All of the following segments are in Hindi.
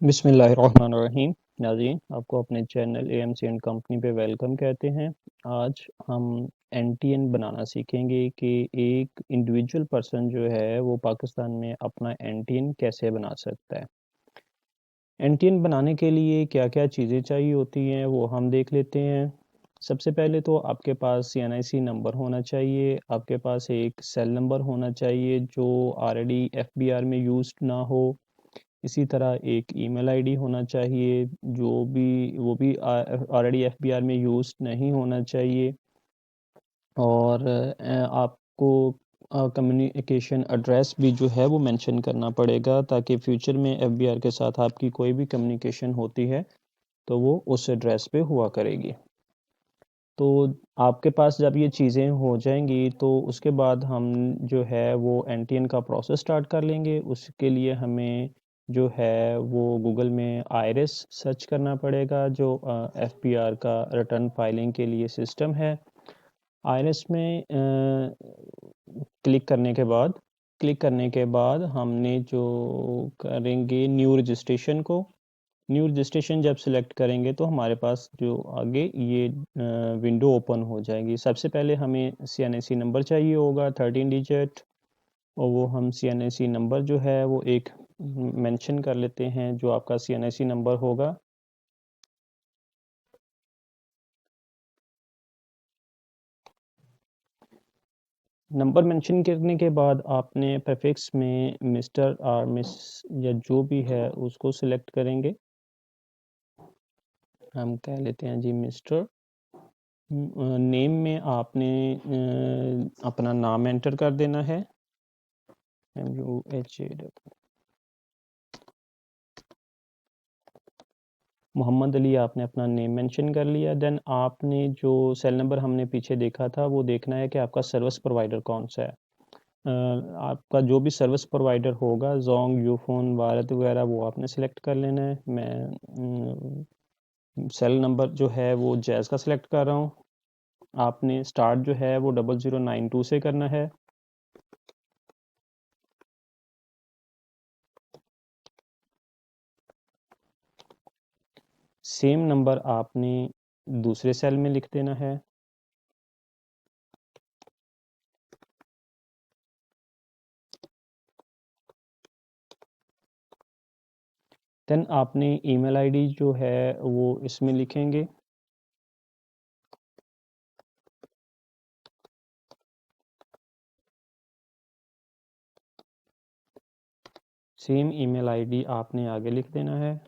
बिस्मिल्लाहिर्रहमानिर्रहीम। नाज़रीन, आपको अपने चैनल एएमसी एंड कंपनी पे वेलकम कहते हैं। आज हम एनटीएन बनाना सीखेंगे कि एक इंडिविजुअल पर्सन जो है वो पाकिस्तान में अपना एनटीएन कैसे बना सकता है। एनटीएन बनाने के लिए क्या क्या चीज़ें चाहिए होती हैं वो हम देख लेते हैं। सबसे पहले तो आपके पास सीएनआईसी नंबर होना चाहिए, आपके पास एक सेल नंबर होना चाहिए जो ऑलरेडी एफबीआर में यूज्ड ना हो। इसी तरह एक ईमेल आईडी होना चाहिए जो भी वो भी ऑलरेडी एफबीआर में यूज़ नहीं होना चाहिए। और आपको कम्युनिकेशन एड्रेस भी जो है वो मेंशन करना पड़ेगा ताकि फ्यूचर में एफबीआर के साथ आपकी कोई भी कम्युनिकेशन होती है तो वो उस एड्रेस पे हुआ करेगी। तो आपके पास जब ये चीज़ें हो जाएंगी तो उसके बाद हम जो है वो एनटीएन का प्रोसेस स्टार्ट कर लेंगे। उसके लिए हमें जो है वो गूगल में आयरिस सर्च करना पड़ेगा जो एफबीआर का रिटर्न फाइलिंग के लिए सिस्टम है। आयरिस में क्लिक करने के बाद हमने जो करेंगे न्यू रजिस्ट्रेशन जब सिलेक्ट करेंगे तो हमारे पास जो आगे ये विंडो ओपन हो जाएगी। सबसे पहले हमें सीएनआईसी नंबर चाहिए होगा 13 डिजिट, और वो हम सीएनआईसी नंबर जो है वो एक मेंशन कर लेते हैं जो आपका सीएनआईसी नंबर होगा। नंबर मेंशन करने के बाद आपने प्रीफिक्स में मिस्टर और मिस या जो भी है उसको सिलेक्ट करेंगे। हम कह लेते हैं जी मिस्टर। नेम में आपने अपना नाम एंटर कर देना है, MUHA। मोहम्मद अली आपने अपना नेम मेंशन कर लिया। देन आपने जो सेल नंबर हमने पीछे देखा था वो देखना है कि आपका सर्विस प्रोवाइडर कौन सा है। आपका जो भी सर्विस प्रोवाइडर होगा जोंग, यूफोन, भारत वगैरह वो आपने सिलेक्ट कर लेना है। मैं सेल नंबर जो है वो जैज़ का सिलेक्ट कर रहा हूँ। आपने स्टार्ट जो है वो 0092 से करना है। सेम नंबर आपने दूसरे सेल में लिख देना है। देन आपने ईमेल आईडी जो है वो इसमें लिखेंगे। सेम ईमेल आईडी आपने आगे लिख देना है।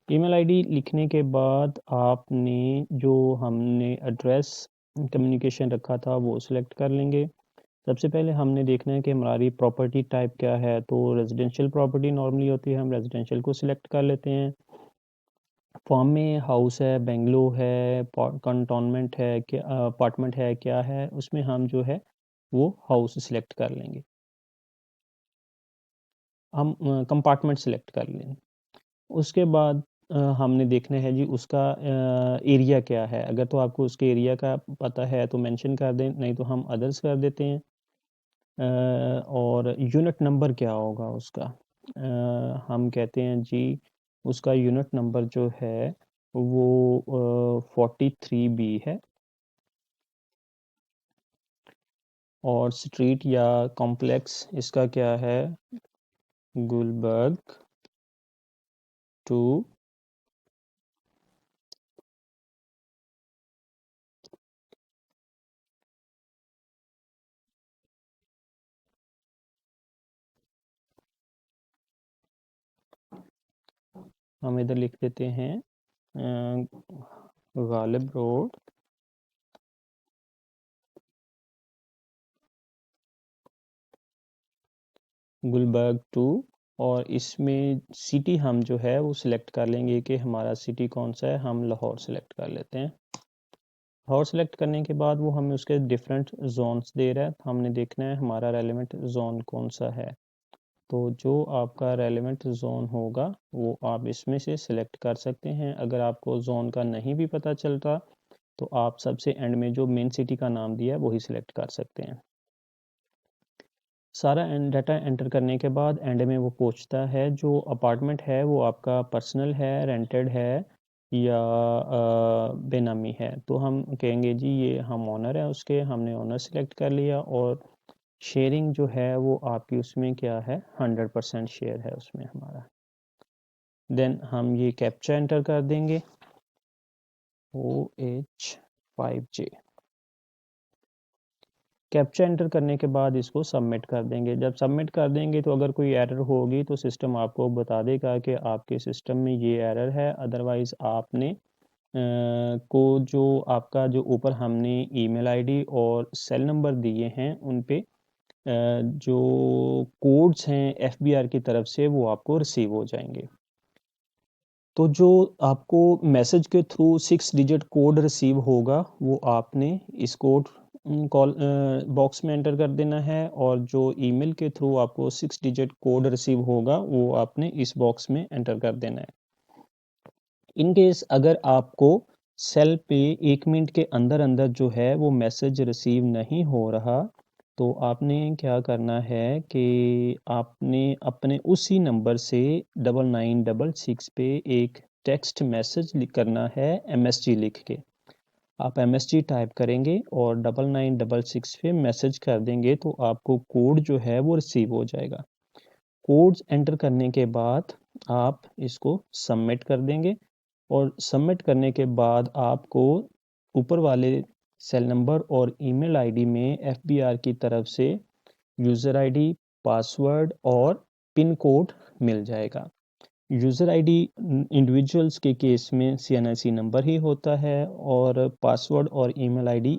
ईमेल आईडी लिखने के बाद आपने जो हमने एड्रेस कम्युनिकेशन रखा था वो सिलेक्ट कर लेंगे। सबसे पहले हमने देखना है कि हमारी प्रॉपर्टी टाइप क्या है। तो रेजिडेंशियल प्रॉपर्टी नॉर्मली होती है, हम रेजिडेंशियल को सिलेक्ट कर लेते हैं। फॉर्म में हाउस है, बेंगलो है, कंटोनमेंट है, क्या अपार्टमेंट है, क्या है, उसमें हम जो है वो हाउस सिलेक्ट कर लेंगे। हम कंपार्टमेंट सिलेक्ट कर लेंगे। उसके बाद हमने देखना है जी उसका एरिया क्या है। अगर तो आपको उसके एरिया का पता है तो मेंशन कर दें, नहीं तो हम अदर्स कर देते हैं। और यूनिट नंबर क्या होगा उसका, हम कहते हैं जी उसका यूनिट नंबर जो है वो 43B है। और स्ट्रीट या कॉम्प्लेक्स इसका क्या है, गुलबर्ग 2। हम इधर लिख देते हैं गालिब रोड, गुलबर्ग 2। और इसमें सिटी हम जो है वो सिलेक्ट कर लेंगे कि हमारा सिटी कौन सा है। हम लाहौर सिलेक्ट कर लेते हैं। लाहौर सेलेक्ट करने के बाद वो हमें उसके डिफरेंट जोन्स दे रहा है। हमने देखना है हमारा रेलेवेंट जोन कौन सा है। तो जो आपका रेलेवेंट जोन होगा वो आप इसमें से सिलेक्ट कर सकते हैं। अगर आपको जोन का नहीं भी पता चलता तो आप सबसे एंड में जो मेन सिटी का नाम दिया है वही सिलेक्ट कर सकते हैं। सारा डाटा एंटर करने के बाद एंड में वो पूछता है जो अपार्टमेंट है वो आपका पर्सनल है, रेंटेड है या बेनामी है। तो हम कहेंगे जी ये हम ओनर है उसके, हमने ओनर सेलेक्ट कर लिया और शेयरिंग जो है वो आपकी उसमें क्या है, 100% शेयर है उसमें हमारा। देन हम ये कैप्चा एंटर कर देंगे OH5J। कैप्चा एंटर करने के बाद इसको सबमिट कर देंगे। जब सबमिट कर देंगे तो अगर कोई एरर होगी तो सिस्टम आपको बता देगा कि आपके सिस्टम में ये एरर है। अदरवाइज़ आपने को जो आपका जो ऊपर हमने ईमेल आईडी और सेल नंबर दिए हैं उन पे जो कोड्स हैं एफबीआर की तरफ से वो आपको रिसीव हो जाएंगे। तो जो आपको मैसेज के थ्रू 6 डिजिट कोड रिसीव होगा वो आपने इस कोड कॉल बॉक्स में एंटर कर देना है, और जो ईमेल के थ्रू आपको 6 डिजिट कोड रिसीव होगा वो आपने इस बॉक्स में एंटर कर देना है। इन केस अगर आपको सेल पे 1 मिनट के अंदर अंदर जो है वो मैसेज रिसीव नहीं हो रहा तो आपने क्या करना है कि आपने अपने उसी नंबर से 9966 पे एक टेक्स्ट मैसेज करना है MSG लिख के। आप MSG टाइप करेंगे और 9966 पे मैसेज कर देंगे तो आपको कोड जो है वो रिसीव हो जाएगा। कोड्स एंटर करने के बाद आप इसको सबमिट कर देंगे और सबमिट करने के बाद आपको ऊपर वाले सेल नंबर और ईमेल आईडी में एफबीआर की तरफ से यूज़र आईडी, पासवर्ड और पिन कोड मिल जाएगा। यूज़र आईडी इंडिविजुअल्स के केस में CNIC नंबर ही होता है और पासवर्ड और ईमेल आईडी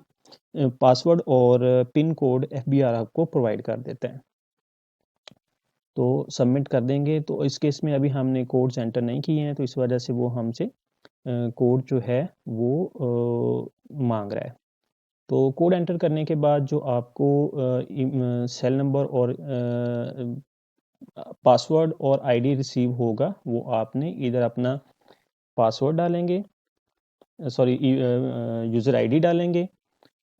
पासवर्ड और पिन कोड एफबीआर आपको प्रोवाइड कर देता है। तो सबमिट कर देंगे। तो इस केस में अभी हमने कोड्स एंटर नहीं किए हैं तो इस वजह से वो हमसे कोड जो है वो मांग रहा है। तो कोड एंटर करने के बाद जो आपको सेल नंबर और पासवर्ड और आईडी रिसीव होगा वो आपने इधर अपना पासवर्ड डालेंगे, सॉरी यूज़र आईडी डालेंगे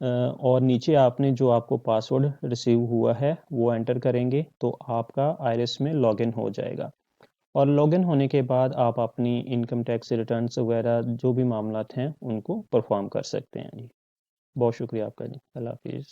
और नीचे आपने जो आपको पासवर्ड रिसीव हुआ है वो एंटर करेंगे तो आपका आईरिस में लॉगिन हो जाएगा। और लॉगिन होने के बाद आप अपनी इनकम टैक्स रिटर्न्स वगैरह जो भी मामलात हैं उनको परफॉर्म कर सकते हैं जी। बहुत शुक्रिया आपका जी। अल्लाह हाफिज़।